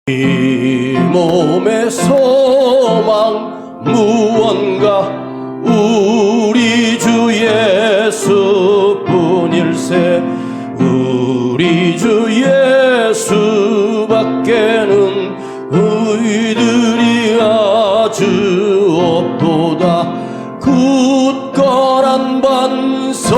이 몸의 소망 무언가 우리 주 예수뿐일세. 우리 주 예수밖에는 의들이 아주 없도다. 굳건한 반석이시니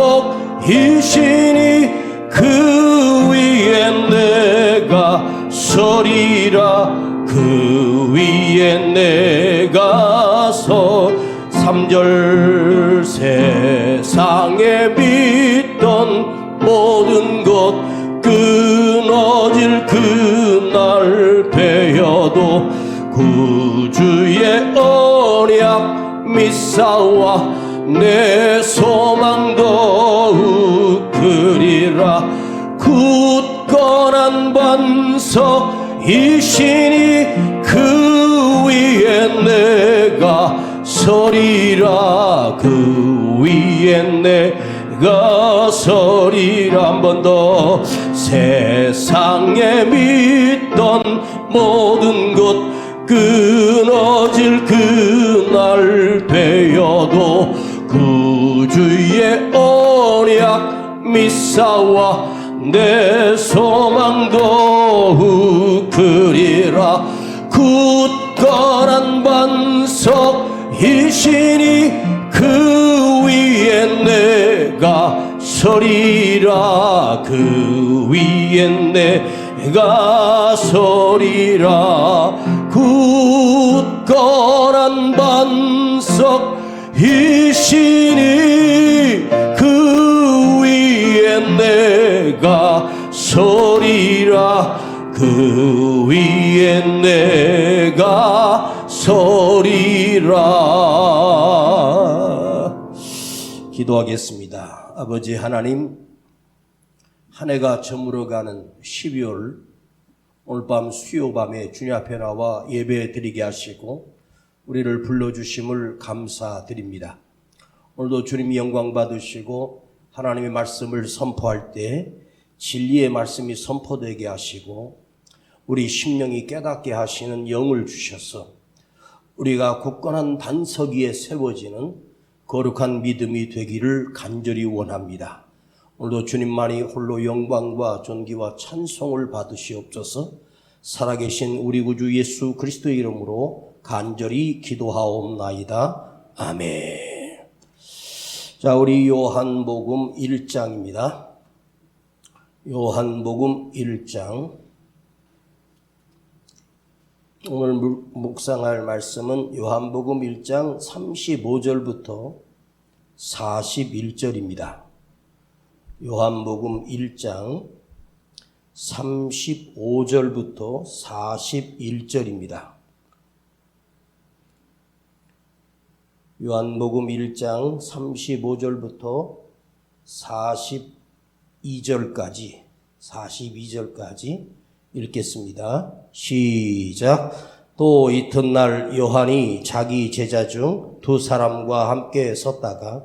그 위에 내가 서리라. 그 위에 내가 서. 3절 세상에 믿던 모든 것 끊어질 그날 되어도 구주의 언약 믿사와 내 소망 더욱 크리라. 굳건한 반석이시니 그 위에 내가 서리라. 그 위에 내가 서리라. 한 번 더. 세상에 믿던 모든 것 끊어질 그날 되어도 구주의 언약 믿사와 내 소망 더욱 크리라. 굳건한 반석이시니 그 위에 내가 서리라. 그 위에 내가 서리라. 굳건한 반석이시니 그 위에 내가 서리라. 그 위에 내가 서리라. 기도하겠습니다. 아버지 하나님, 한 해가 저물어가는 12월 오늘 밤 수요밤에 주님 앞에 나와 예배 드리게 하시고 우리를 불러주심을 감사드립니다. 오늘도 주님이 영광 받으시고 하나님의 말씀을 선포할 때 진리의 말씀이 선포되게 하시고 우리 심령이 깨닫게 하시는 영을 주셔서 우리가 굳건한 반석 위에 세워지는 거룩한 믿음이 되기를 간절히 원합니다. 오늘도 주님만이 홀로 영광과 존귀와 찬송을 받으시옵소서. 살아계신 우리 구주 예수 그리스도의 이름으로 간절히 기도하옵나이다. 아멘. 자, 우리 요한복음 1장입니다. 요한복음 1장. 오늘 묵상할 말씀은 요한복음 1장 35절부터 41절입니다. 요한복음 1장 35절부터 41절입니다. 요한복음 1장 35절부터 42절까지 읽겠습니다. 시작. 또 이튿날 요한이 자기 제자 중 두 사람과 함께 섰다가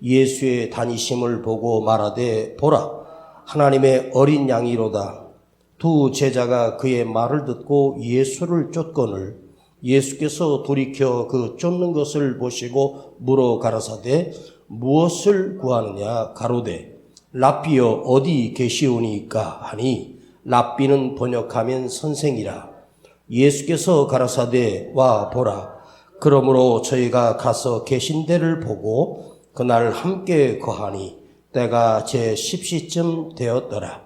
예수의 다니심을 보고 말하되 보라, 하나님의 어린 양이로다. 두 제자가 그의 말을 듣고 예수를 쫓거늘 예수께서 돌이켜 그 쫓는 것을 보시고 물어 가라사대 무엇을 구하느냐 가로되 랍비여 어디 계시오니까 하니 랍비는 번역하면 선생이라. 예수께서 가라사대 와 보라. 그러므로 저희가 가서 계신 데를 보고 그날 함께 거하니 때가 제 10시쯤 되었더라.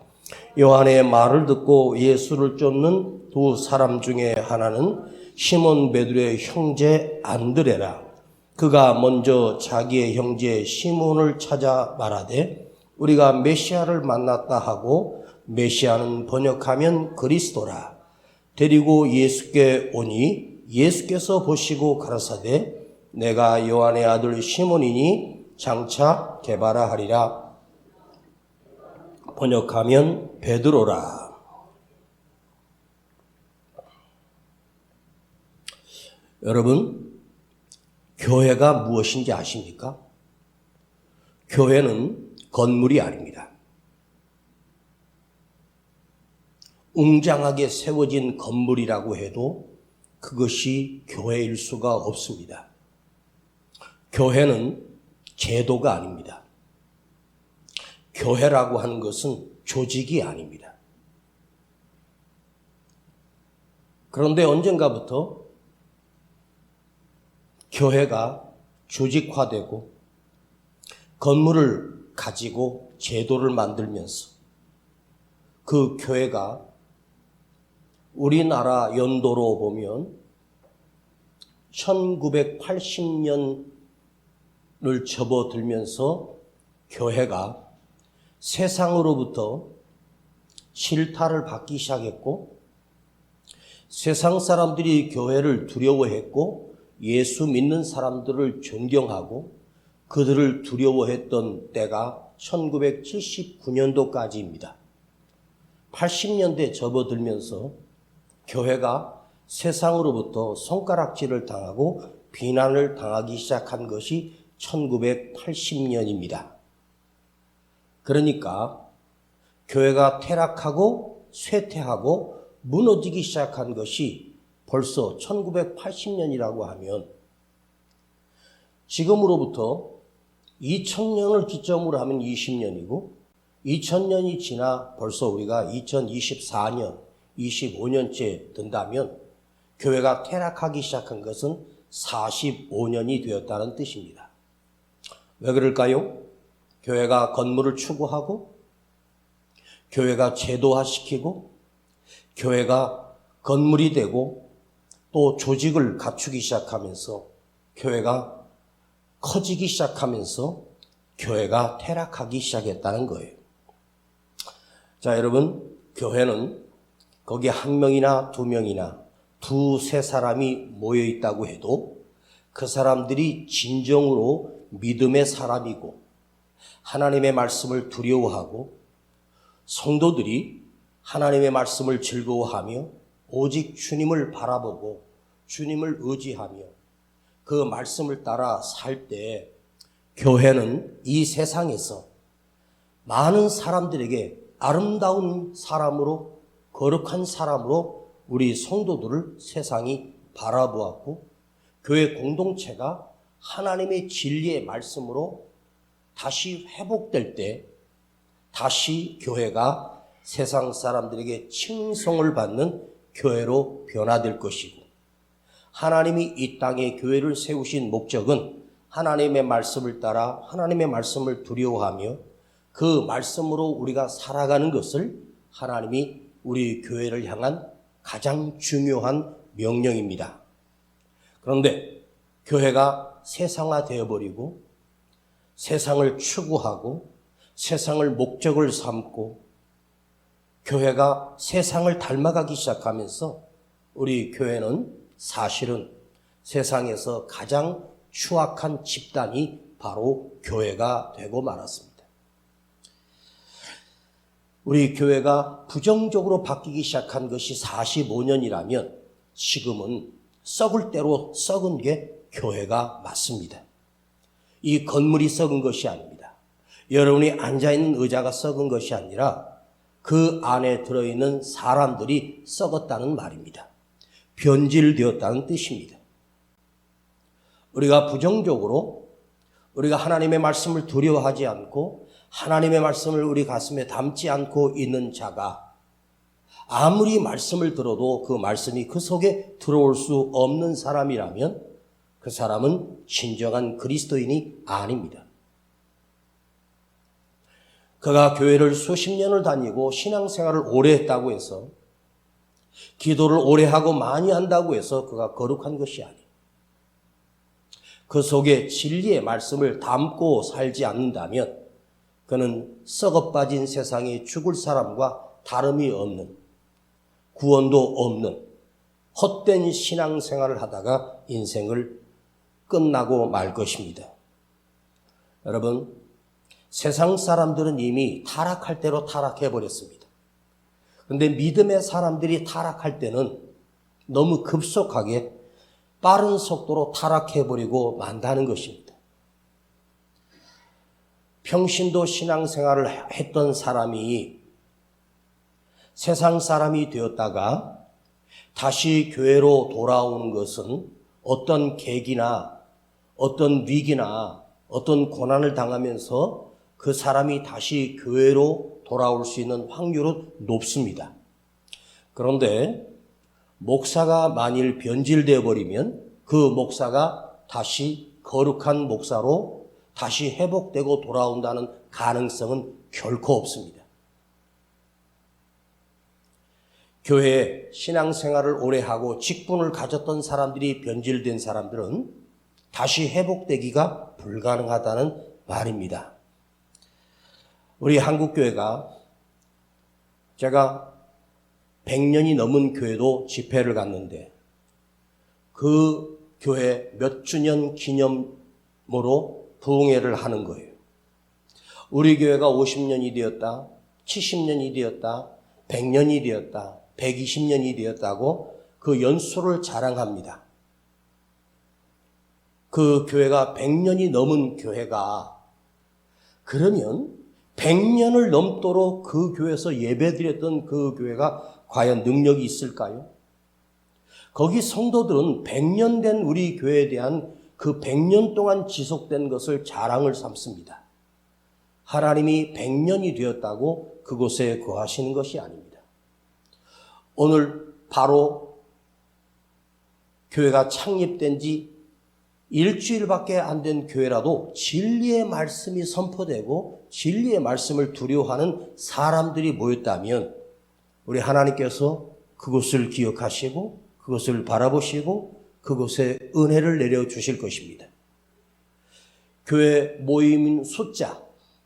요한의 말을 듣고 예수를 쫓는 두 사람 중에 하나는 시몬 베드로의 형제 안드레라. 그가 먼저 자기의 형제 시몬을 찾아 말하되 우리가 메시아를 만났다 하고 메시아는 번역하면 그리스도라. 데리고 예수께 오니 예수께서 보시고 가라사대 내가 요한의 아들 시몬이니 장차 게바라 하리라. 번역하면 베드로라. 여러분, 교회가 무엇인지 아십니까? 교회는 건물이 아닙니다. 웅장하게 세워진 건물이라고 해도 그것이 교회일 수가 없습니다. 교회는 제도가 아닙니다. 교회라고 하는 것은 조직이 아닙니다. 그런데 언젠가부터 교회가 조직화되고 건물을 가지고 제도를 만들면서 그 교회가 우리나라 연도로 보면 1980년을 접어들면서 교회가 세상으로부터 실타를 받기 시작했고 세상 사람들이 교회를 두려워했고 예수 믿는 사람들을 존경하고 그들을 두려워했던 때가 1979년도까지입니다. 80년대 접어들면서 교회가 세상으로부터 손가락질을 당하고 비난을 당하기 시작한 것이 1980년입니다. 그러니까 교회가 퇴락하고 쇠퇴하고 무너지기 시작한 것이 벌써 1980년이라고 하면 지금으로부터 2000년을 기점으로 하면 20년이고 2000년이 지나 벌써 우리가 2024년, 25년째 된다면 교회가 퇴락하기 시작한 것은 45년이 되었다는 뜻입니다. 왜 그럴까요? 교회가 건물을 추구하고 교회가 제도화시키고 교회가 건물이 되고 또 조직을 갖추기 시작하면서 교회가 커지기 시작하면서 교회가 퇴락하기 시작했다는 거예요. 자, 여러분, 교회는 거기 한 명이나 두 명이나 두세 사람이 모여 있다고 해도 그 사람들이 진정으로 믿음의 사람이고 하나님의 말씀을 두려워하고 성도들이 하나님의 말씀을 즐거워하며 오직 주님을 바라보고 주님을 의지하며 그 말씀을 따라 살 때 교회는 이 세상에서 많은 사람들에게 아름다운 사람으로 거룩한 사람으로 우리 성도들을 세상이 바라보았고 교회 공동체가 하나님의 진리의 말씀으로 다시 회복될 때 다시 교회가 세상 사람들에게 칭송을 받는 교회로 변화될 것이고 하나님이 이 땅에 교회를 세우신 목적은 하나님의 말씀을 따라 하나님의 말씀을 두려워하며 그 말씀으로 우리가 살아가는 것을 하나님이 우리 교회를 향한 가장 중요한 명령입니다. 그런데 교회가 세상화되어 버리고 세상을 추구하고 세상을 목적을 삼고 교회가 세상을 닮아가기 시작하면서 우리 교회는 사실은 세상에서 가장 추악한 집단이 바로 교회가 되고 말았습니다. 우리 교회가 부정적으로 바뀌기 시작한 것이 45년이라면 지금은 썩을 대로 썩은 게 교회가 맞습니다. 이 건물이 썩은 것이 아닙니다. 여러분이 앉아있는 의자가 썩은 것이 아니라 그 안에 들어있는 사람들이 썩었다는 말입니다. 변질되었다는 뜻입니다. 우리가 부정적으로 우리가 하나님의 말씀을 두려워하지 않고 하나님의 말씀을 우리 가슴에 담지 않고 있는 자가 아무리 말씀을 들어도 그 말씀이 그 속에 들어올 수 없는 사람이라면 그 사람은 진정한 그리스도인이 아닙니다. 그가 교회를 수십 년을 다니고 신앙생활을 오래 했다고 해서 기도를 오래 하고 많이 한다고 해서 그가 거룩한 것이 아니에요. 그 속에 진리의 말씀을 담고 살지 않는다면 그는 썩어빠진 세상에 죽을 사람과 다름이 없는 구원도 없는 헛된 신앙생활을 하다가 인생을 끝나고 말 것입니다. 여러분, 세상 사람들은 이미 타락할 대로 타락해버렸습니다. 그런데 믿음의 사람들이 타락할 때는 너무 급속하게 빠른 속도로 타락해버리고 만다는 것입니다. 평신도 신앙생활을 했던 사람이 세상 사람이 되었다가 다시 교회로 돌아오는 것은 어떤 계기나 어떤 위기나 어떤 고난을 당하면서 그 사람이 다시 교회로 돌아올 수 있는 확률은 높습니다. 그런데 목사가 만일 변질되어 버리면 그 목사가 다시 거룩한 목사로 다시 회복되고 돌아온다는 가능성은 결코 없습니다. 교회에 신앙생활을 오래 하고 직분을 가졌던 사람들이 변질된 사람들은 다시 회복되기가 불가능하다는 말입니다. 우리 한국교회가 제가 100년이 넘은 교회도 집회를 갔는데 그 교회 몇 주년 기념으로 부흥회를 하는 거예요. 우리 교회가 50년이 되었다, 70년이 되었다, 100년이 되었다, 120년이 되었다고 그 연수를 자랑합니다. 그 교회가 100년이 넘은 교회가 그러면 100년을 넘도록 그 교회에서 예배드렸던 그 교회가 과연 능력이 있을까요? 거기 성도들은 100년 된 우리 교회에 대한 그 100년 동안 지속된 것을 자랑을 삼습니다. 하나님이 100년이 되었다고 그곳에 거하시는 것이 아닙니다. 오늘 바로 교회가 창립된 지 일주일밖에 안 된 교회라도 진리의 말씀이 선포되고 진리의 말씀을 두려워하는 사람들이 모였다면 우리 하나님께서 그곳을 기억하시고 그것을 바라보시고 그곳에 은혜를 내려주실 것입니다. 교회 모임 숫자,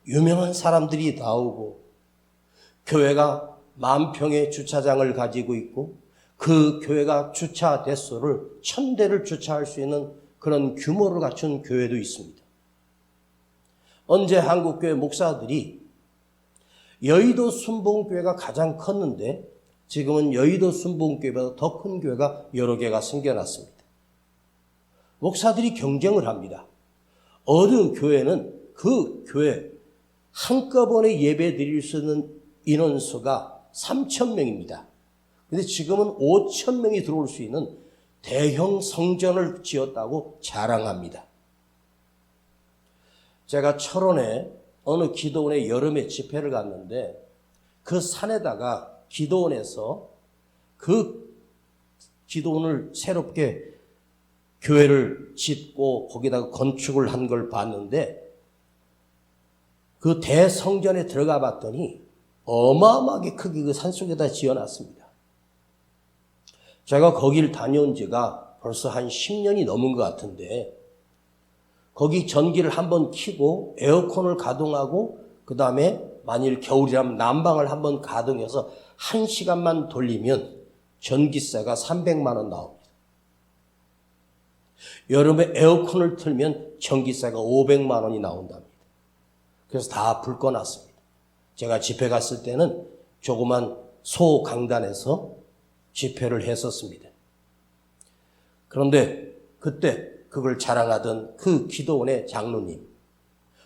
유명한 사람들이 나오고 교회가 10,000평의 주차장을 가지고 있고 그 교회가 주차 대수를 1,000대를 주차할 수 있는 그런 규모를 갖춘 교회도 있습니다. 언제 한국교회 목사들이 여의도 순복음교회가 가장 컸는데 지금은 여의도 순복음교회보다 더 큰 교회가 여러 개가 생겨났습니다. 목사들이 경쟁을 합니다. 어느 교회는 그 교회 한꺼번에 예배 드릴 수 있는 인원수가 3,000명입니다. 근데 지금은 5,000명이 들어올 수 있는 대형 성전을 지었다고 자랑합니다. 제가 철원에 어느 기도원에 여름에 집회를 갔는데 그 산에다가 기도원에서 그 기도원을 새롭게 교회를 짓고 거기다가 건축을 한 걸 봤는데 그 대성전에 들어가 봤더니 어마어마하게 크게 그 산속에다 지어놨습니다. 제가 거길 다녀온 지가 벌써 한 10년이 넘은 것 같은데 거기 전기를 한번 켜고 에어컨을 가동하고 그 다음에 만일 겨울이라면 난방을 한번 가동해서 1시간만 돌리면 전기세가 300만 원 나옵니다. 여름에 에어컨을 틀면 전기세가 500만 원이 나온답니다. 그래서 다 불 꺼놨습니다. 제가 집회 갔을 때는 조그만 소강단에서 집회를 했었습니다. 그런데 그때 그걸 자랑하던 그 기도원의 장로님,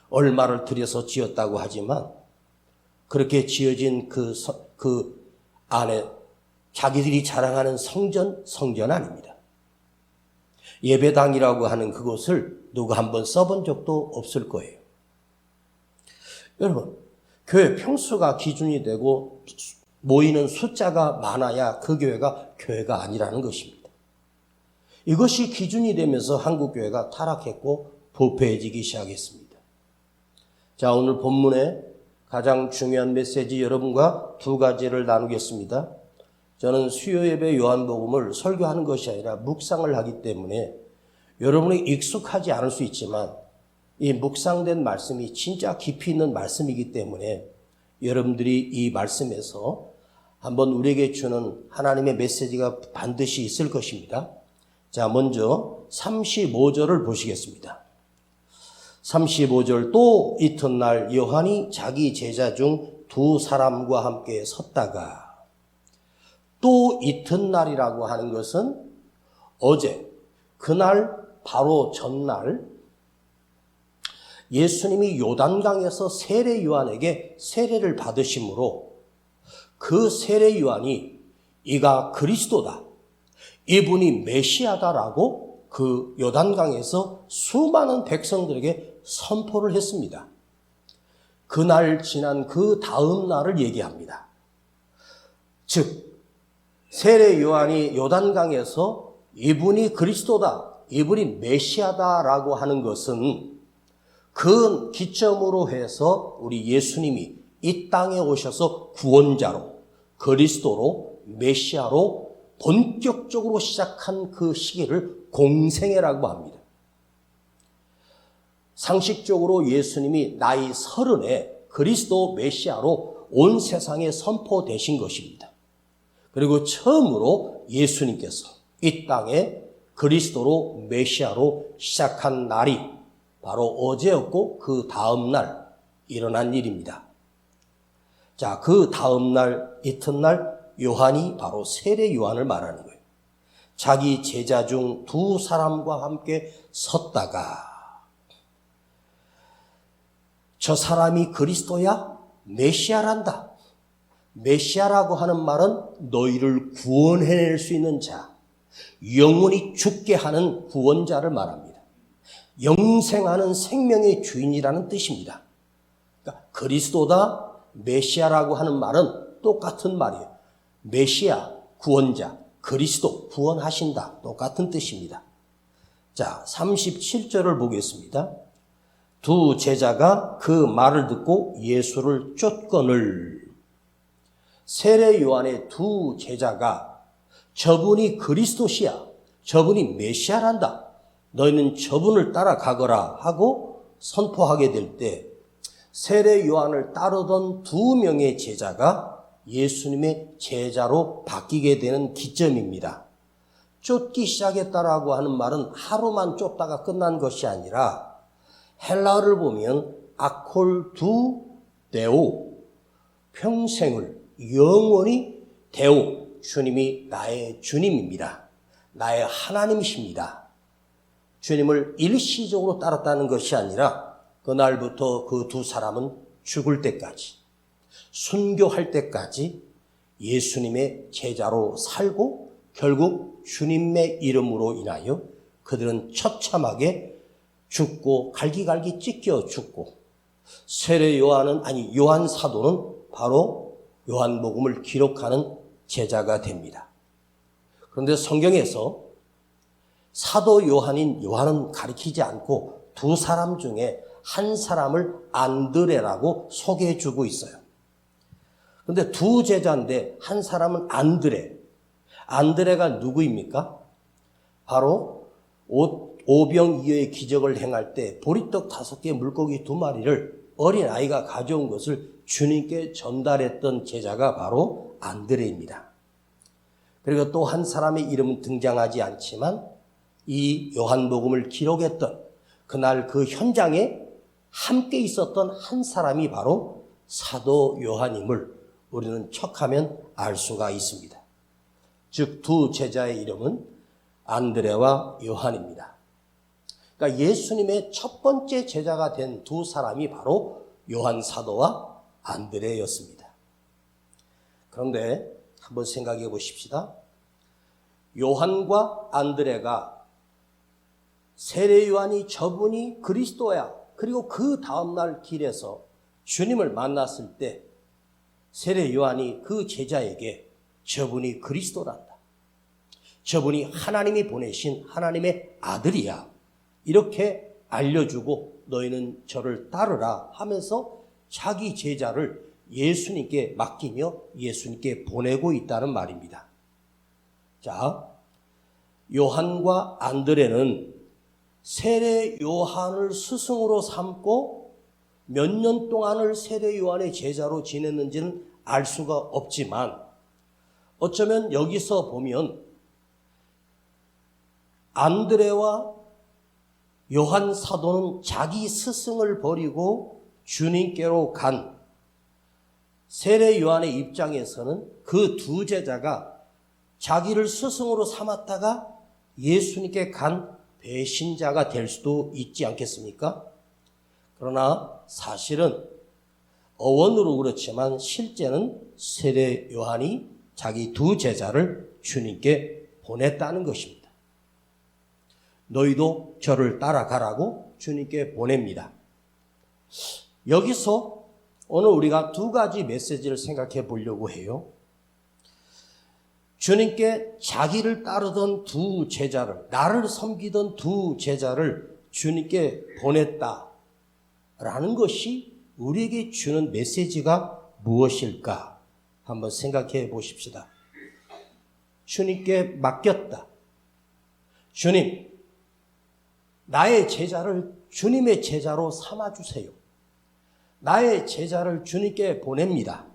얼마를 들여서 지었다고 하지만 그렇게 지어진 그 안에 자기들이 자랑하는 성전 아닙니다. 예배당이라고 하는 그곳을 누가 한번 써본 적도 없을 거예요. 여러분, 교회 평수가 기준이 되고 모이는 숫자가 많아야 그 교회가 아니라는 것입니다. 이것이 기준이 되면서 한국교회가 타락했고 부패해지기 시작했습니다. 자, 오늘 본문에 가장 중요한 메시지 여러분과 두 가지를 나누겠습니다. 저는 수요예배 요한복음을 설교하는 것이 아니라 묵상을 하기 때문에 여러분이 익숙하지 않을 수 있지만 이 묵상된 말씀이 진짜 깊이 있는 말씀이기 때문에 여러분들이 이 말씀에서 한번 우리에게 주는 하나님의 메시지가 반드시 있을 것입니다. 자, 먼저 35절을 보시겠습니다. 35절, 또 이튿날 요한이 자기 제자 중 두 사람과 함께 섰다가, 또 이튿날이라고 하는 것은 어제, 그날 바로 전날 예수님이 요단강에서 세례 요한에게 세례를 받으심으로 그 세례 요한이 이가 그리스도다, 이분이 메시아다라고 그 요단강에서 수많은 백성들에게 선포를 했습니다. 그날 지난 그 다음 날을 얘기합니다. 즉 세례 요한이 요단강에서 이분이 그리스도다, 이분이 메시아다라고 하는 것은 그 기점으로 해서 우리 예수님이 이 땅에 오셔서 구원자로, 그리스도로, 메시아로 본격적으로 시작한 그 시기를 공생애라고 합니다. 상식적으로 예수님이 나이 30에 그리스도 메시아로 온 세상에 선포되신 것입니다. 그리고 처음으로 예수님께서 이 땅에 그리스도로 메시아로 시작한 날이 바로 어제였고 그 다음 날 일어난 일입니다. 자, 그 다음 날 이튿날 요한이 바로 세례 요한을 말하는 거예요. 자기 제자 중 두 사람과 함께 섰다가 저 사람이 그리스도야? 메시아란다. 메시아라고 하는 말은 너희를 구원해낼 수 있는 자, 영원히 죽게 하는 구원자를 말합니다. 영생하는 생명의 주인이라는 뜻입니다. 그러니까 그리스도다, 메시아라고 하는 말은 똑같은 말이에요. 메시아, 구원자, 그리스도, 구원하신다. 똑같은 뜻입니다. 자, 37절을 보겠습니다. 두 제자가 그 말을 듣고 예수를 쫓거늘. 세례 요한의 두 제자가 저분이 그리스도시야, 저분이 메시아란다, 너희는 저분을 따라가거라 하고 선포하게 될 때 세례 요한을 따르던 두 명의 제자가 예수님의 제자로 바뀌게 되는 기점입니다. 쫓기 시작했다라고 하는 말은 하루만 쫓다가 끝난 것이 아니라 헬라어를 보면 아콜두 데오, 평생을 영원히 데오, 주님이 나의 주님입니다. 나의 하나님이십니다. 주님을 일시적으로 따랐다는 것이 아니라 그날부터 그 두 사람은 죽을 때까지, 순교할 때까지 예수님의 제자로 살고 결국 주님의 이름으로 인하여 그들은 처참하게 죽고 갈기갈기 찢겨 죽고, 세례 요한은, 아니 요한 사도는 바로 요한복음을 기록하는 제자가 됩니다. 그런데 성경에서 사도 요한인 요한은 가리키지 않고 두 사람 중에 한 사람을 안드레라고 소개해 주고 있어요. 그런데 두 제자인데 한 사람은 안드레. 안드레가 누구입니까? 바로 오병이어의 기적을 행할 때 보리떡 5개 물고기 2마리를 어린아이가 가져온 것을 주님께 전달했던 제자가 바로 안드레입니다. 그리고 또 한 사람의 이름은 등장하지 않지만 이 요한복음을 기록했던 그날 그 현장에 함께 있었던 한 사람이 바로 사도 요한임을 우리는 척하면 알 수가 있습니다. 즉 두 제자의 이름은 안드레와 요한입니다. 그러니까 예수님의 첫 번째 제자가 된 두 사람이 바로 요한 사도와 안드레였습니다. 그런데 한번 생각해 보십시다. 요한과 안드레가 세례 요한이 저분이 그리스도야, 그리고 그 다음날 길에서 주님을 만났을 때 세례 요한이 그 제자에게 저분이 그리스도란다, 저분이 하나님이 보내신 하나님의 아들이야, 이렇게 알려주고 너희는 저를 따르라 하면서 자기 제자를 예수님께 맡기며 예수님께 보내고 있다는 말입니다. 자, 요한과 안드레는 세례 요한을 스승으로 삼고 몇 년 동안을 세례 요한의 제자로 지냈는지는 알 수가 없지만 어쩌면 여기서 보면 안드레와 요한 사도는 자기 스승을 버리고 주님께로 간, 세례 요한의 입장에서는 그 두 제자가 자기를 스승으로 삼았다가 예수님께 간 배신자가 될 수도 있지 않겠습니까? 그러나 사실은 어원으로 그렇지만 실제는 세례 요한이 자기 두 제자를 주님께 보냈다는 것입니다. 너희도 저를 따라가라고 주님께 보냅니다. 여기서 오늘 우리가 두 가지 메시지를 생각해 보려고 해요. 주님께 자기를 따르던 두 제자를, 나를 섬기던 두 제자를 주님께 보냈다라는 것이 우리에게 주는 메시지가 무엇일까? 한번 생각해 보십시다. 주님께 맡겼다. 주님, 나의 제자를 주님의 제자로 삼아주세요. 나의 제자를 주님께 보냅니다.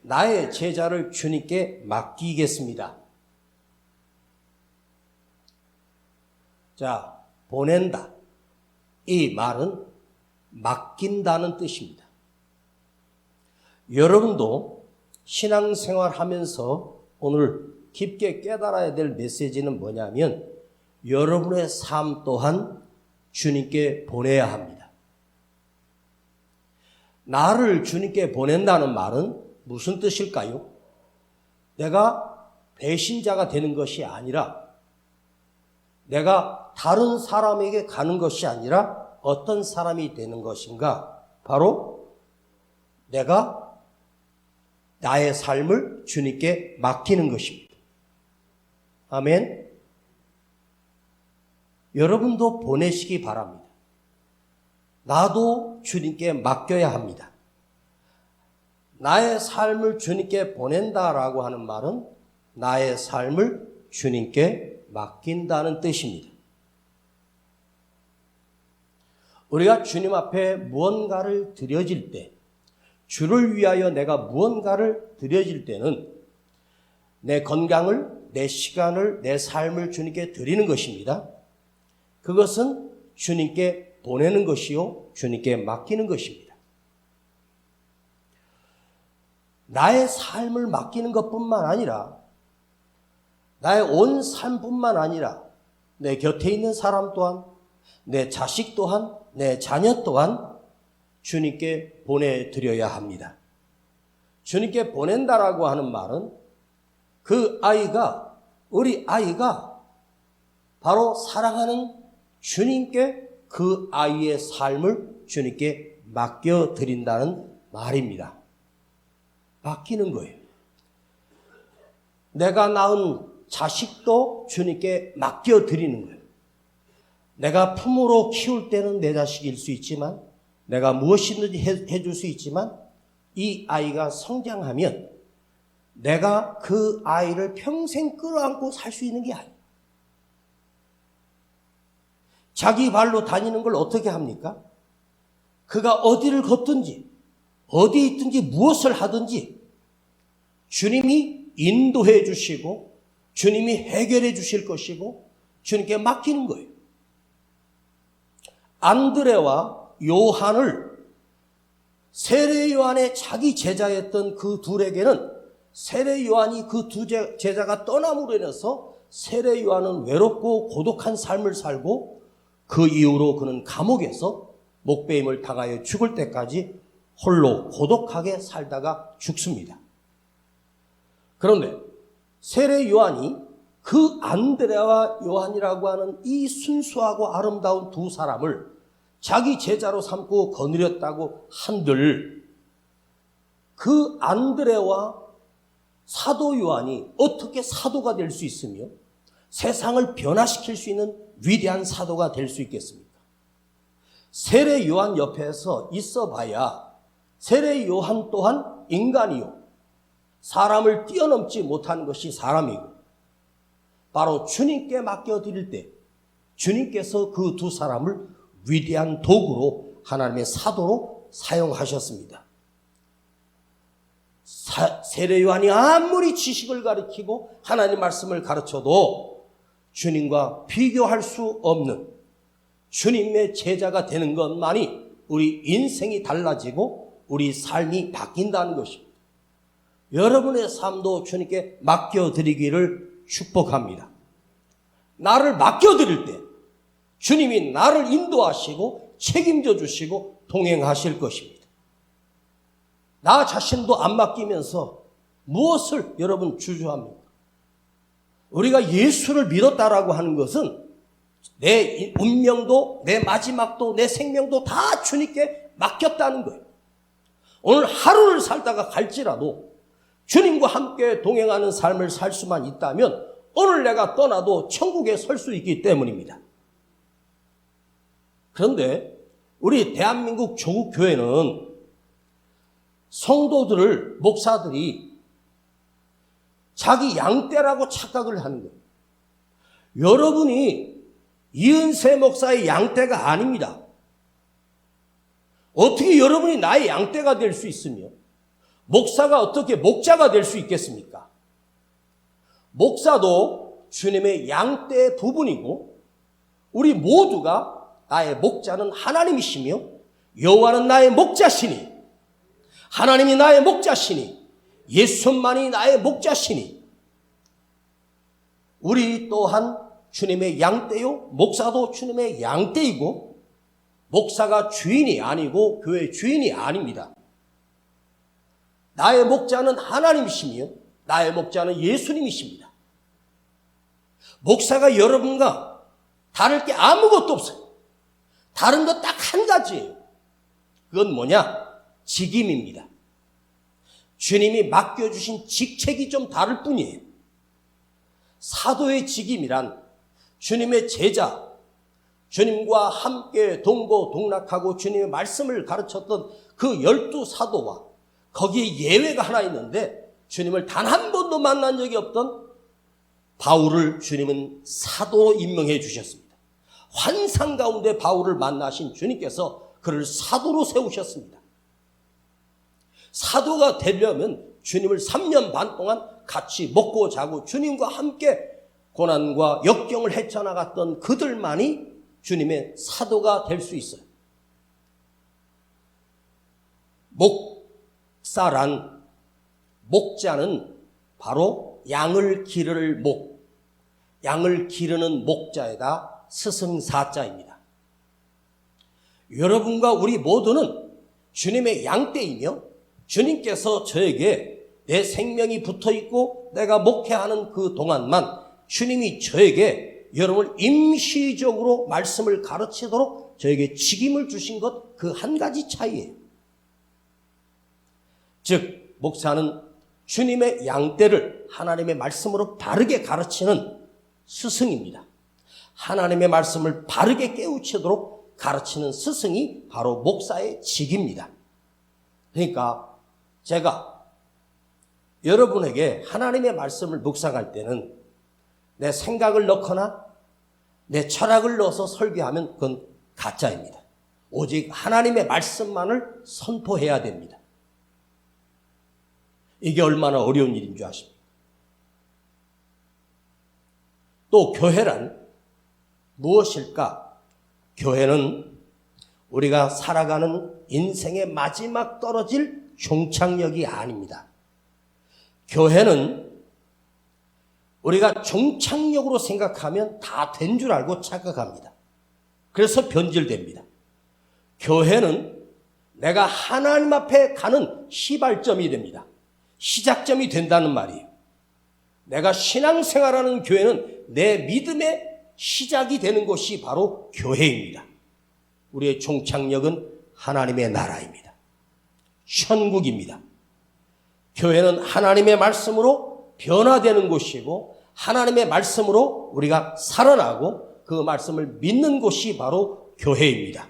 나의 제자를 주님께 맡기겠습니다. 자, 보낸다. 이 말은 맡긴다는 뜻입니다. 여러분도 신앙생활 하면서 오늘 깊게 깨달아야 될 메시지는 뭐냐면 여러분의 삶 또한 주님께 보내야 합니다. 나를 주님께 보낸다는 말은 무슨 뜻일까요? 내가 배신자가 되는 것이 아니라 내가 다른 사람에게 가는 것이 아니라 어떤 사람이 되는 것인가? 바로 내가 나의 삶을 주님께 맡기는 것입니다. 아멘. 여러분도 보내시기 바랍니다. 나도 주님께 맡겨야 합니다. 나의 삶을 주님께 보낸다라고 하는 말은 나의 삶을 주님께 맡긴다는 뜻입니다. 우리가 주님 앞에 무언가를 드려질 때, 주를 위하여 내가 무언가를 드려질 때는 내 건강을, 내 시간을, 내 삶을 주님께 드리는 것입니다. 그것은 주님께 보내는 것이요, 주님께 맡기는 것입니다. 나의 삶을 맡기는 것뿐만 아니라 나의 온 삶뿐만 아니라 내 곁에 있는 사람 또한, 내 자식 또한, 내 자녀 또한 주님께 보내드려야 합니다. 주님께 보낸다라고 하는 말은 그 아이가, 우리 아이가 바로 사랑하는 주님께 그 아이의 삶을 주님께 맡겨드린다는 말입니다. 맡기는 거예요. 내가 낳은 자식도 주님께 맡겨드리는 거예요. 내가 품으로 키울 때는 내 자식일 수 있지만, 내가 무엇이든지 해줄 수 있지만, 이 아이가 성장하면 내가 그 아이를 평생 끌어안고 살 수 있는 게 아니에요. 자기 발로 다니는 걸 어떻게 합니까? 그가 어디를 걷든지, 어디에 있든지, 무엇을 하든지 주님이 인도해 주시고 주님이 해결해 주실 것이고 주님께 맡기는 거예요. 안드레와 요한을 세례 요한의 자기 제자였던 그 둘에게는 세례 요한이 그 두 제자가 떠남으로 인해서 세례 요한은 외롭고 고독한 삶을 살고 그 이후로 그는 감옥에서 목배임을 당하여 죽을 때까지 홀로 고독하게 살다가 죽습니다. 그런데 세례 요한이 그 안드레와 요한이라고 하는 이 순수하고 아름다운 두 사람을 자기 제자로 삼고 거느렸다고 한들 그 안드레와 사도 요한이 어떻게 사도가 될 수 있으며 세상을 변화시킬 수 있는 위대한 사도가 될 수 있겠습니까? 세례 요한 옆에서 있어봐야 세례 요한 또한 인간이요, 사람을 뛰어넘지 못하는 것이 사람이고 바로 주님께 맡겨드릴 때 주님께서 그 두 사람을 위대한 도구로 하나님의 사도로 사용하셨습니다. 세례 요한이 아무리 지식을 가르치고 하나님 말씀을 가르쳐도 주님과 비교할 수 없는 주님의 제자가 되는 것만이 우리 인생이 달라지고 우리 삶이 바뀐다는 것입니다. 여러분의 삶도 주님께 맡겨드리기를 축복합니다. 나를 맡겨드릴 때 주님이 나를 인도하시고 책임져 주시고 동행하실 것입니다. 나 자신도 안 맡기면서 무엇을 여러분 주저합니까? 우리가 예수를 믿었다라고 하는 것은 내 운명도 내 마지막도 내 생명도 다 주님께 맡겼다는 거예요. 오늘 하루를 살다가 갈지라도 주님과 함께 동행하는 삶을 살 수만 있다면 오늘 내가 떠나도 천국에 설 수 있기 때문입니다. 그런데 우리 대한민국 조국 교회는 성도들을 목사들이 자기 양떼라고 착각을 하는 거예요. 여러분이 이은세 목사의 양떼가 아닙니다. 어떻게 여러분이 나의 양떼가 될 수 있으며 목사가 어떻게 목자가 될 수 있겠습니까? 목사도 주님의 양떼의 부분이고 우리 모두가 나의 목자는 하나님이시며 여호와는 나의 목자시니 하나님이 나의 목자시니 예수만이 나의 목자시니 우리 또한 주님의 양떼요 목사도 주님의 양떼이고 목사가 주인이 아니고 교회 주인이 아닙니다. 나의 목자는 하나님이시며 나의 목자는 예수님이십니다. 목사가 여러분과 다를 게 아무것도 없어요. 다른 것 딱 한 가지예요. 그건 뭐냐? 직임입니다. 주님이 맡겨주신 직책이 좀 다를 뿐이에요. 사도의 직임이란 주님의 제자, 주님과 함께 동고동락하고 주님의 말씀을 가르쳤던 그 12사도와 거기에 예외가 하나 있는데 주님을 단 한 번도 만난 적이 없던 바울을 주님은 사도로 임명해 주셨습니다. 환상 가운데 바울을 만나신 주님께서 그를 사도로 세우셨습니다. 사도가 되려면 주님을 3년 반 동안 같이 먹고 자고 주님과 함께 고난과 역경을 헤쳐나갔던 그들만이 주님의 사도가 될 수 있어요. 목사란 목자는 바로 양을 기를 목, 양을 기르는 목자에다 스승사자입니다. 여러분과 우리 모두는 주님의 양떼이며 주님께서 저에게 내 생명이 붙어있고 내가 목회하는 그 동안만 주님이 저에게 여러분을 임시적으로 말씀을 가르치도록 저에게 직임을 주신 것 그 한 가지 차이예요. 즉 목사는 주님의 양떼를 하나님의 말씀으로 바르게 가르치는 스승입니다. 하나님의 말씀을 바르게 깨우치도록 가르치는 스승이 바로 목사의 직입니다. 그러니까 제가 여러분에게 하나님의 말씀을 묵상할 때는 내 생각을 넣거나 내 철학을 넣어서 설교하면 그건 가짜입니다. 오직 하나님의 말씀만을 선포해야 됩니다. 이게 얼마나 어려운 일인 줄 아십니까? 또 교회란 무엇일까? 교회는 우리가 살아가는 인생의 마지막 떨어질 종착역이 아닙니다. 교회는 우리가 종착역으로 생각하면 다 된 줄 알고 착각합니다. 그래서 변질됩니다. 교회는 내가 하나님 앞에 가는 시발점이 됩니다. 시작점이 된다는 말이에요. 내가 신앙생활하는 교회는 내 믿음의 시작이 되는 곳이 바로 교회입니다. 우리의 종착역은 하나님의 나라입니다. 천국입니다. 교회는 하나님의 말씀으로 변화되는 곳이고 하나님의 말씀으로 우리가 살아나고 그 말씀을 믿는 곳이 바로 교회입니다.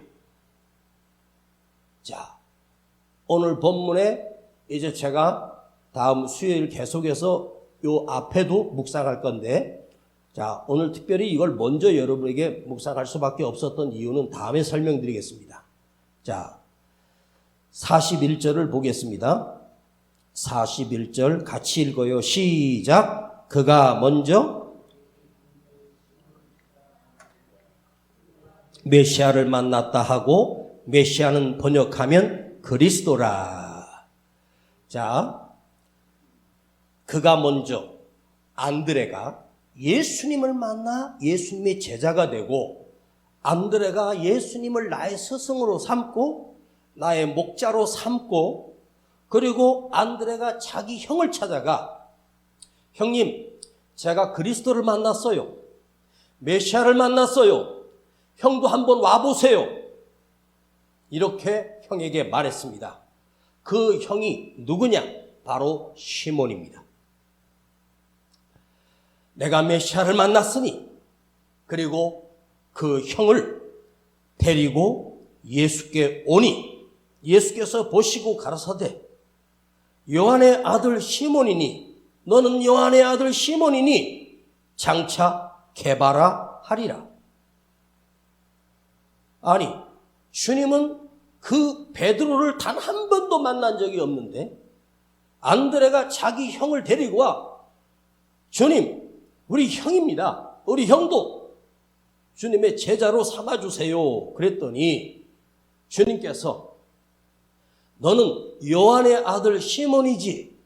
자, 오늘 본문에 이제 제가 다음 수요일 계속해서 요 앞에도 묵상할 건데, 자, 오늘 특별히 이걸 먼저 여러분에게 묵상할 수밖에 없었던 이유는 다음에 설명드리겠습니다. 자, 41절을 보겠습니다. 41절 같이 읽어요. 시작. 그가 먼저 메시아를 만났다 하고, 메시아는 번역하면 그리스도라. 자, 그가 먼저 안드레가 예수님을 만나 예수님의 제자가 되고, 안드레가 예수님을 나의 스승으로 삼고 나의 목자로 삼고 그리고 안드레가 자기 형을 찾아가 형님, 제가 그리스도를 만났어요. 메시아를 만났어요. 형도 한번 와보세요. 이렇게 형에게 말했습니다. 그 형이 누구냐? 바로 시몬입니다. 내가 메시아를 만났으니 그리고 그 형을 데리고 예수께 오니 예수께서 보시고 가라사대 요한의 아들 시몬이니 너는 요한의 아들 시몬이니 장차 게바라 하리라. 아니, 주님은 그 베드로를 단 한 번도 만난 적이 없는데 안드레가 자기 형을 데리고 와. 주님, 우리 형입니다. 우리 형도 주님의 제자로 삼아주세요. 그랬더니 주님께서 너는 요한의 아들 시몬이지.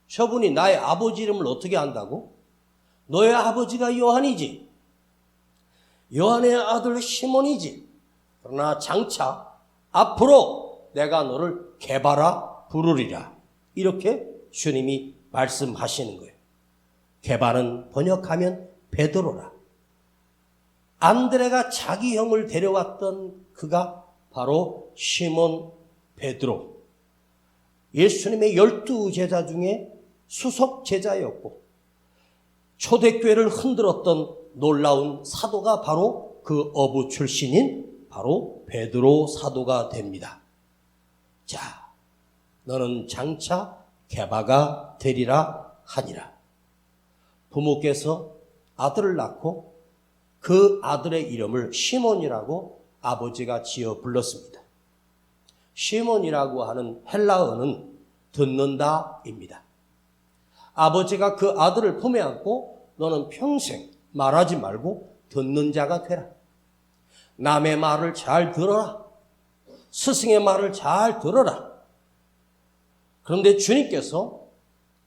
저분이 나의 아버지 이름을 어떻게 안다고? 너의 아버지가 요한이지. 요한의 아들 시몬이지. 그러나 장차 앞으로 내가 너를 게바라 부르리라. 이렇게 주님이 말씀하시는 거예요. 게바는 번역하면 베드로라. 안드레가 자기 형을 데려왔던 그가 바로 시몬 베드로. 예수님의 12제자 중에 수석 제자였고 초대교회를 흔들었던 놀라운 사도가 바로 그 어부 출신인 바로 베드로 사도가 됩니다. 자, 너는 장차 게바가 되리라 하니라. 부모께서 아들을 낳고 그 아들의 이름을 시몬이라고 아버지가 지어 불렀습니다. 시몬이라고 하는 헬라어는 듣는다입니다. 아버지가 그 아들을 품에 안고 너는 평생 말하지 말고 듣는 자가 되라. 남의 말을 잘 들어라. 스승의 말을 잘 들어라. 그런데 주님께서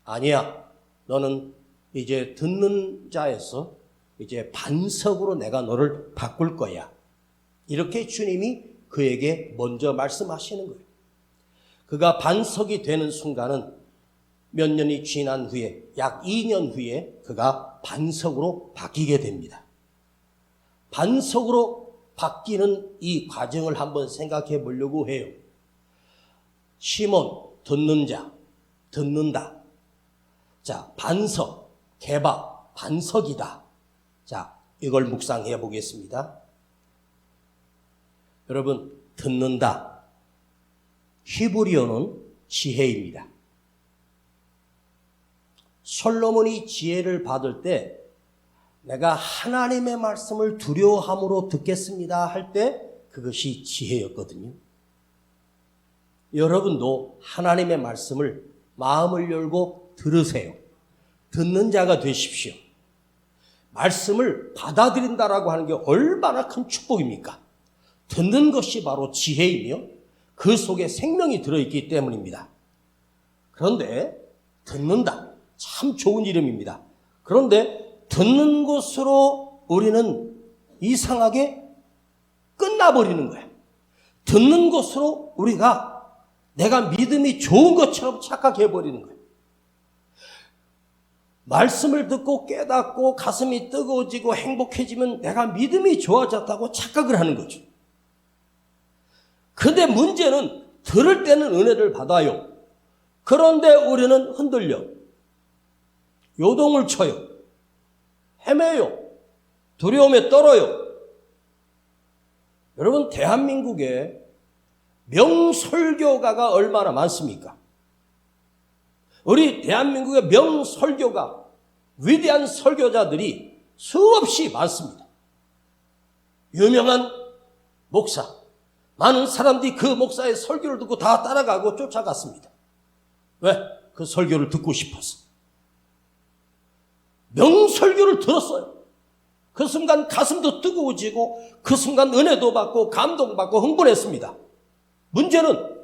아니야. 너는 이제 듣는 자에서 이제 반석으로 내가 너를 바꿀 거야. 이렇게 주님이 그에게 먼저 말씀하시는 거예요. 그가 반석이 되는 순간은 몇 년이 지난 후에 약 2년 후에 그가 반석으로 바뀌게 됩니다. 반석으로 바뀌는 이 과정을 한번 생각해 보려고 해요. 시몬, 듣는 자, 듣는다. 자, 반석, 게바, 반석이다. 자, 이걸 묵상해 보겠습니다. 여러분, 듣는다. 히브리어는 지혜입니다. 솔로몬이 지혜를 받을 때 내가 하나님의 말씀을 두려워함으로 듣겠습니다 할 때 그것이 지혜였거든요. 여러분도 하나님의 말씀을 마음을 열고 들으세요. 듣는 자가 되십시오. 말씀을 받아들인다라고 하는 게 얼마나 큰 축복입니까? 듣는 것이 바로 지혜이며 그 속에 생명이 들어있기 때문입니다. 그런데 듣는다. 참 좋은 이름입니다. 그런데 듣는 것으로 우리는 이상하게 끝나버리는 거예요. 듣는 것으로 우리가 내가 믿음이 좋은 것처럼 착각해버리는 거예요. 말씀을 듣고 깨닫고 가슴이 뜨거워지고 행복해지면 내가 믿음이 좋아졌다고 착각을 하는 거죠. 근데 문제는 들을 때는 은혜를 받아요. 그런데 우리는 흔들려. 요동을 쳐요. 헤매요. 두려움에 떨어요. 여러분, 대한민국에 명설교가가 얼마나 많습니까? 우리 대한민국의 명설교가, 위대한 설교자들이 수없이 많습니다. 유명한 목사, 많은 사람들이 그 목사의 설교를 듣고 다 따라가고 쫓아갔습니다. 왜? 그 설교를 듣고 싶어서. 명설교를 들었어요. 그 순간 가슴도 뜨거워지고 그 순간 은혜도 받고 감동받고 흥분했습니다. 문제는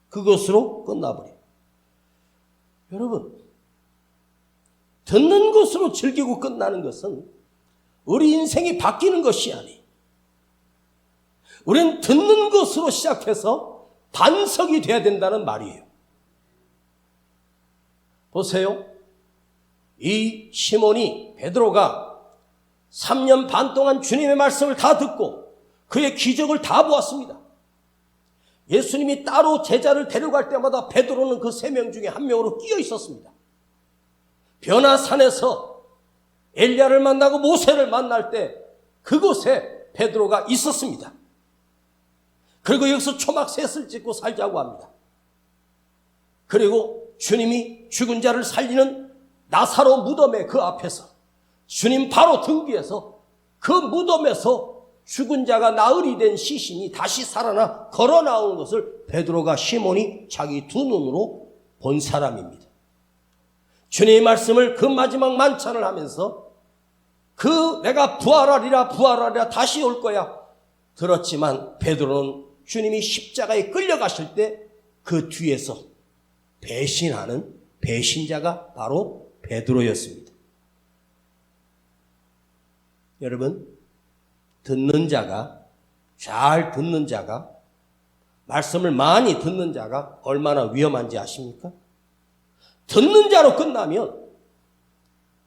그것으로 끝나버려요. 여러분, 듣는 것으로 즐기고 끝나는 것은 우리 인생이 바뀌는 것이 아니에요. 우리는 듣는 것으로 시작해서 반석이 돼야 된다는 말이에요. 보세요. 이 시몬이, 베드로가 3년 반 동안 주님의 말씀을 다 듣고 그의 기적을 다 보았습니다. 예수님이 따로 제자를 데려갈 때마다 베드로는 그 3명 중에 한 명으로 끼어 있었습니다. 변화산에서 엘리야를 만나고 모세를 만날 때 그곳에 베드로가 있었습니다. 그리고 여기서 초막셋을 짓고 살자고 합니다. 그리고 주님이 죽은 자를 살리는 나사로 무덤의 그 앞에서 주님 바로 등 뒤에서 그 무덤에서 죽은 자가 나흘이 된 시신이 다시 살아나 걸어 나오는 것을 베드로가, 시몬이 자기 두 눈으로 본 사람입니다. 주님의 말씀을 그 마지막 만찬을 하면서 내가 부활하리라 다시 올 거야 들었지만 베드로는 주님이 십자가에 끌려가실 때 그 뒤에서 배신하는 배신자가 바로 베드로였습니다. 여러분, 잘 듣는 자가, 말씀을 많이 듣는 자가 얼마나 위험한지 아십니까? 듣는 자로 끝나면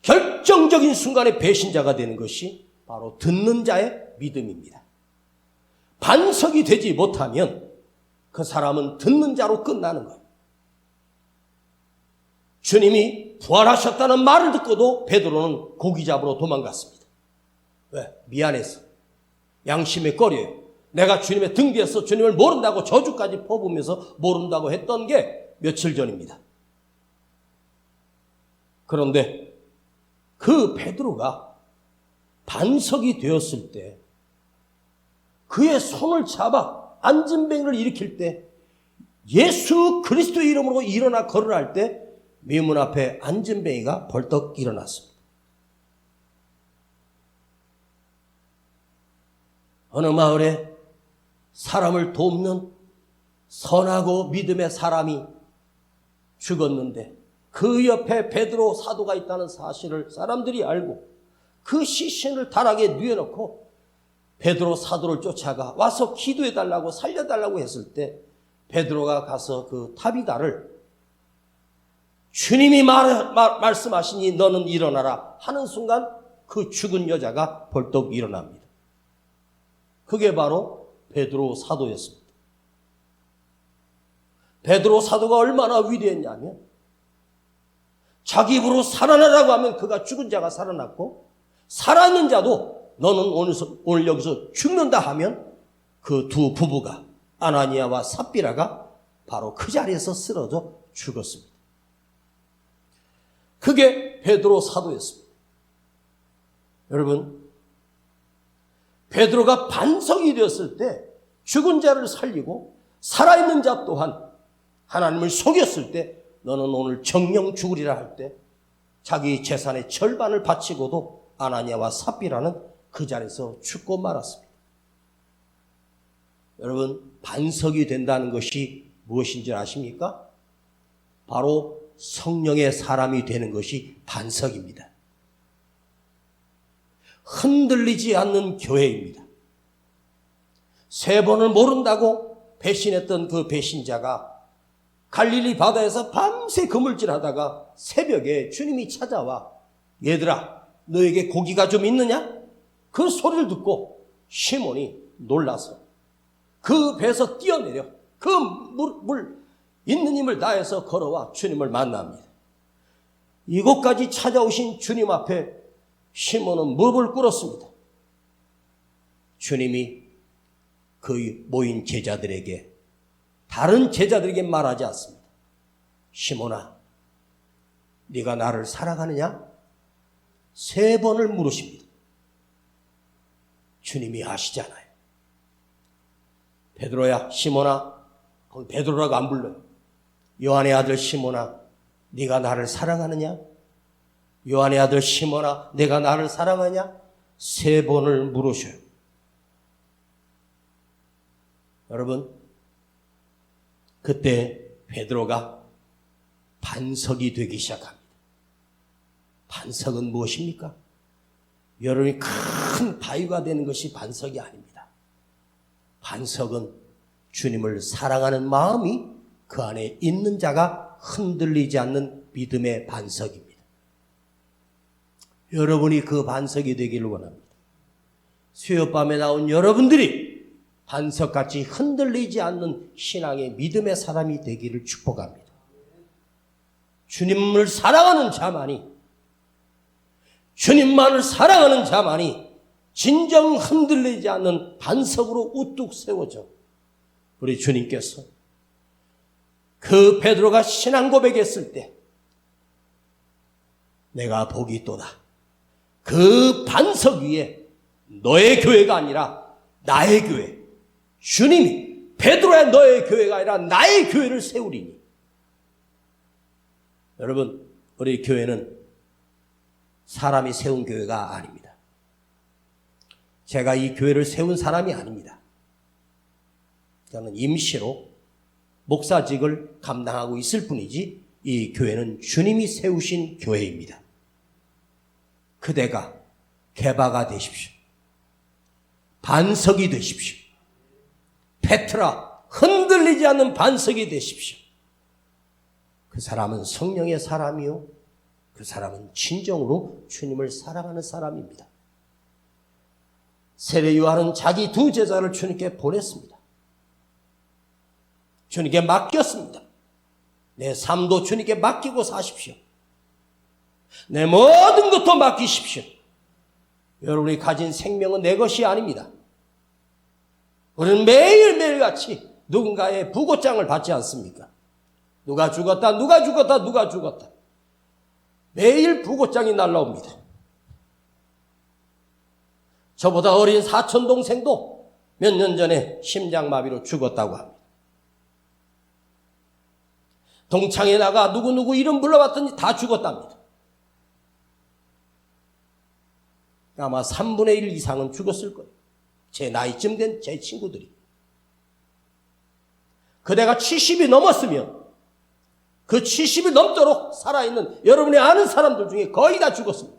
결정적인 순간에 배신자가 되는 것이 바로 듣는 자의 믿음입니다. 반석이 되지 못하면 그 사람은 듣는 자로 끝나는 거예요. 주님이 부활하셨다는 말을 듣고도 베드로는 고기 잡으러 도망갔습니다. 왜? 미안해서. 양심에 꺼려요. 내가 주님의 등 뒤에서 주님을 모른다고 저주까지 퍼부으면서 모른다고 했던 게 며칠 전입니다. 그런데 그 베드로가 반석이 되었을 때 그의 손을 잡아 안진뱅이를 일으킬 때 예수 그리스도의 이름으로 일어나 걸어갈 때 미문 앞에 안진뱅이가 벌떡 일어났습니다. 어느 마을에 사람을 돕는 선하고 믿음의 사람이 죽었는데 그 옆에 베드로 사도가 있다는 사실을 사람들이 알고 그 시신을 다락에 뉘어놓고 베드로 사도를 쫓아가 와서 기도해달라고 살려달라고 했을 때 베드로가 가서 그 타비다를 주님이 말씀하시니 너는 일어나라 하는 순간 그 죽은 여자가 벌떡 일어납니다. 그게 바로 베드로 사도였습니다. 베드로 사도가 얼마나 위대했냐면 자기 입으로 살아나라고 하면 그가 죽은 자가 살아났고 살아있는 자도 너는 오늘 여기서 죽는다 하면 그 두 부부가 아나니아와 삽비라가 바로 그 자리에서 쓰러져 죽었습니다. 그게 베드로 사도였습니다. 여러분, 베드로가 반석이 되었을 때 죽은 자를 살리고 살아있는 자 또한 하나님을 속였을 때 너는 오늘 정령 죽으리라 할 때 자기 재산의 절반을 바치고도 아나니아와 삽비라는 그 자리에서 죽고 말았습니다. 여러분, 반석이 된다는 것이 무엇인지 아십니까? 바로 성령의 사람이 되는 것이 반석입니다. 흔들리지 않는 교회입니다. 3번을 모른다고 배신했던 그 배신자가 갈릴리 바다에서 밤새 그물질하다가 새벽에 주님이 찾아와 얘들아 너에게 고기가 좀 있느냐? 그 소리를 듣고 시몬이 놀라서 그 배에서 뛰어내려 그 물 있는 힘을 다해서 걸어와 주님을 만납니다. 이곳까지 찾아오신 주님 앞에 시몬은 무릎을 꿇었습니다. 주님이 그 모인 제자들에게 다른 제자들에게 말하지 않습니다. 시몬아, 네가 나를 사랑하느냐? 3번을 물으십니다. 주님이 아시잖아요. 베드로야, 시몬아, 거기 베드로라고 안 불러요. 요한의 아들 시몬아, 네가 나를 사랑하느냐? 요한의 아들 시몬아, 내가 나를 사랑하냐? 3번을 물으셔요. 여러분, 그때 베드로가 반석이 되기 시작합니다. 반석은 무엇입니까? 여러분이 큰 바위가 되는 것이 반석이 아닙니다. 반석은 주님을 사랑하는 마음이 그 안에 있는 자가 흔들리지 않는 믿음의 반석입니다. 여러분이 그 반석이 되기를 원합니다. 수요밤에 나온 여러분들이 반석같이 흔들리지 않는 신앙의 믿음의 사람이 되기를 축복합니다. 주님을 사랑하는 자만이, 주님만을 사랑하는 자만이 진정 흔들리지 않는 반석으로 우뚝 세워져 우리 주님께서 그 베드로가 신앙 고백했을 때 내가 복이 있도다. 그 반석 위에 너의 교회가 아니라 나의 교회, 주님이 베드로의 너의 교회가 아니라 나의 교회를 세우리니. 여러분, 우리 교회는 사람이 세운 교회가 아닙니다. 제가 이 교회를 세운 사람이 아닙니다. 저는 임시로 목사직을 감당하고 있을 뿐이지 이 교회는 주님이 세우신 교회입니다. 그대가 개바가 되십시오. 반석이 되십시오. 페트라, 흔들리지 않는 반석이 되십시오. 그 사람은 성령의 사람이요, 그 사람은 진정으로 주님을 사랑하는 사람입니다. 세례 요한은 자기 두 제자를 주님께 보냈습니다. 주님께 맡겼습니다. 내 삶도 주님께 맡기고 사십시오. 내 모든 것도 맡기십시오. 여러분이 가진 생명은 내 것이 아닙니다. 우리는 매일매일 같이 누군가의 부고장을 받지 않습니까? 누가 죽었다, 누가 죽었다, 누가 죽었다. 매일 부고장이 날라옵니다. 저보다 어린 사촌 동생도 몇 년 전에 심장마비로 죽었다고 합니다. 동창에 나가 누구누구 이름 불러봤더니 다 죽었답니다. 아마 3분의 1 이상은 죽었을 거예요. 제 나이쯤 된 제 친구들이. 그대가 70이 넘었으면 그 70이 넘도록 살아있는 여러분이 아는 사람들 중에 거의 다 죽었습니다.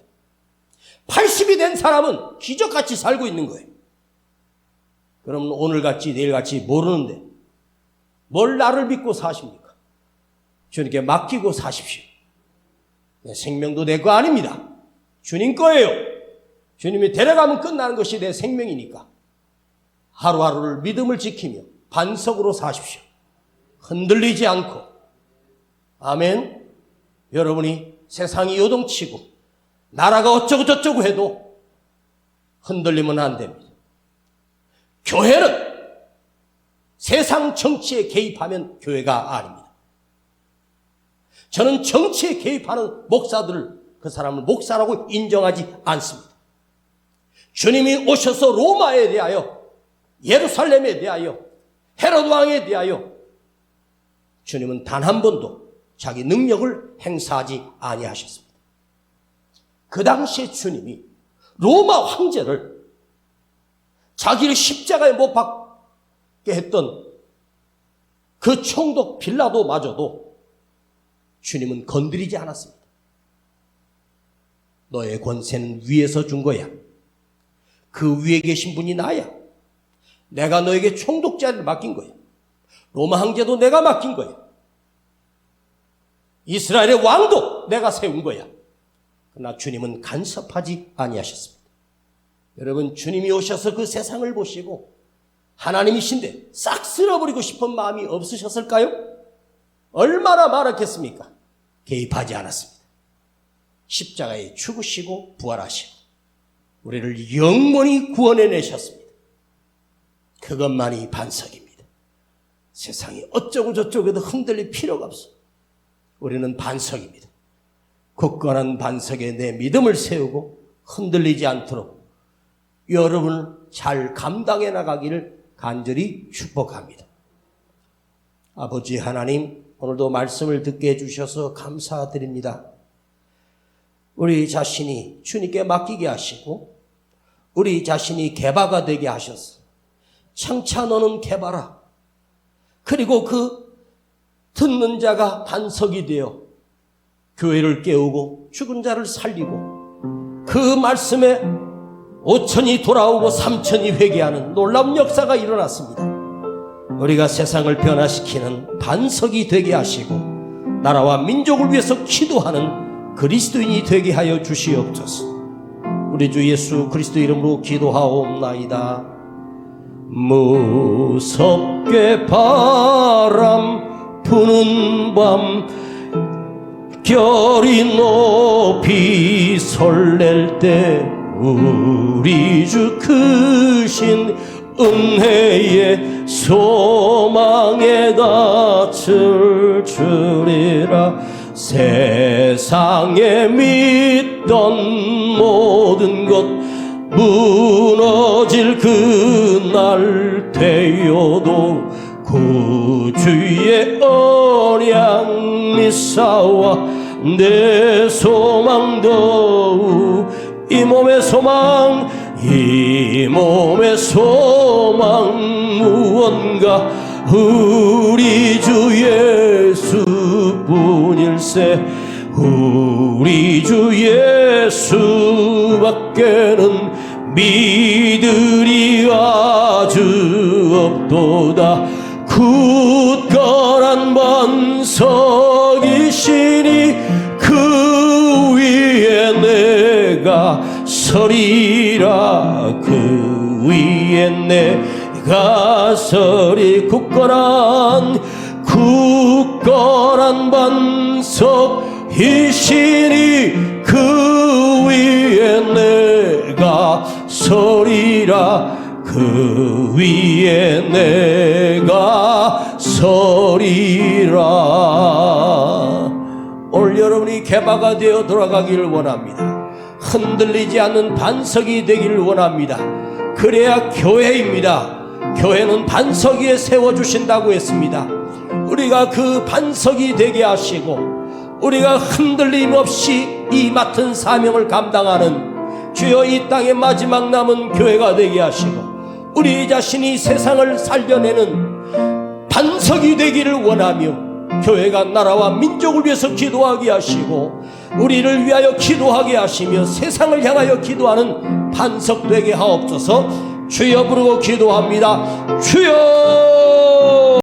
80이 된 사람은 기적같이 살고 있는 거예요. 그럼 오늘같이 내일같이 모르는데 뭘 나를 믿고 사십니까? 주님께 맡기고 사십시오. 내 생명도 내 거 아닙니다. 주님 거예요. 주님이 데려가면 끝나는 것이 내 생명이니까 하루하루를 믿음을 지키며 반석으로 사십시오. 흔들리지 않고. 아멘. 여러분이 세상이 요동치고 나라가 어쩌고 저쩌고 해도 흔들리면 안 됩니다. 교회는 세상 정치에 개입하면 교회가 아닙니다. 저는 정치에 개입하는 목사들을, 그 사람을 목사라고 인정하지 않습니다. 주님이 오셔서 로마에 대하여, 예루살렘에 대하여, 헤롯 왕에 대하여 주님은 단 한 번도 자기 능력을 행사하지 아니하셨습니다. 그 당시에 주님이 로마 황제를 자기를 십자가에 못 박게 했던 그 총독 빌라도마저도 주님은 건드리지 않았습니다. 너의 권세는 위에서 준 거야. 그 위에 계신 분이 나야. 내가 너에게 총독 자리를 맡긴 거야. 로마 황제도 내가 맡긴 거야. 이스라엘의 왕도 내가 세운 거야. 그러나 주님은 간섭하지 아니하셨습니다. 여러분, 주님이 오셔서 그 세상을 보시고 하나님이신데 싹 쓸어버리고 싶은 마음이 없으셨을까요? 얼마나 말았겠습니까? 개입하지 않았습니다. 십자가에 죽으시고 부활하시고 우리를 영원히 구원해내셨습니다. 그것만이 반석입니다. 세상이 어쩌고 저쩌고 해도 흔들릴 필요가 없어. 우리는 반석입니다. 굳건한 반석에 내 믿음을 세우고 흔들리지 않도록 여러분을 잘 감당해 나가기를 간절히 축복합니다. 아버지 하나님, 오늘도 말씀을 듣게 해주셔서 감사드립니다. 우리 자신이 주님께 맡기게 하시고 우리 자신이 개바가 되게 하셔서 창차 너는 개바라. 그리고 그 듣는 자가 반석이 되어 교회를 깨우고 죽은 자를 살리고 그 말씀에 5천이 돌아오고 3천이 회개하는 놀라운 역사가 일어났습니다. 우리가 세상을 변화시키는 반석이 되게 하시고 나라와 민족을 위해서 기도하는 그리스도인이 되게 하여 주시옵소서. 우리 주 예수 그리스도 이름으로 기도하옵나이다. 무섭게 바람 부는 밤 결이 높이 설렐 때 우리 주 크신 은혜의 소망에 닿을 줄이라. 세상에 믿던 모든 것 무너질 그날 되어도 구주의 언약 미사와 내 소망 더욱 이 몸의 소망 무언가 우리 주 예수뿐일세. 우리 주 예수밖에는 믿으리 아주 없도다. 굳건한 반석이시니 그 위에 내가 서리라. 그 위에 내가 서리. 굳건한 반석이시니 그 위에 내가 서리라. 그 위에 내가 서리라. 오늘 여러분이 개바가 되어 돌아가기를 원합니다. 흔들리지 않는 반석이 되기를 원합니다. 그래야 교회입니다. 교회는 반석 위에 세워주신다고 했습니다. 우리가 그 반석이 되게 하시고 우리가 흔들림 없이 이 맡은 사명을 감당하는 주여 이 땅의 마지막 남은 교회가 되게 하시고 우리 자신이 세상을 살려내는 반석이 되기를 원하며 교회가 나라와 민족을 위해서 기도하게 하시고 우리를 위하여 기도하게 하시며 세상을 향하여 기도하는 반석 되게 하옵소서. 주여 부르고 기도합니다. 주여.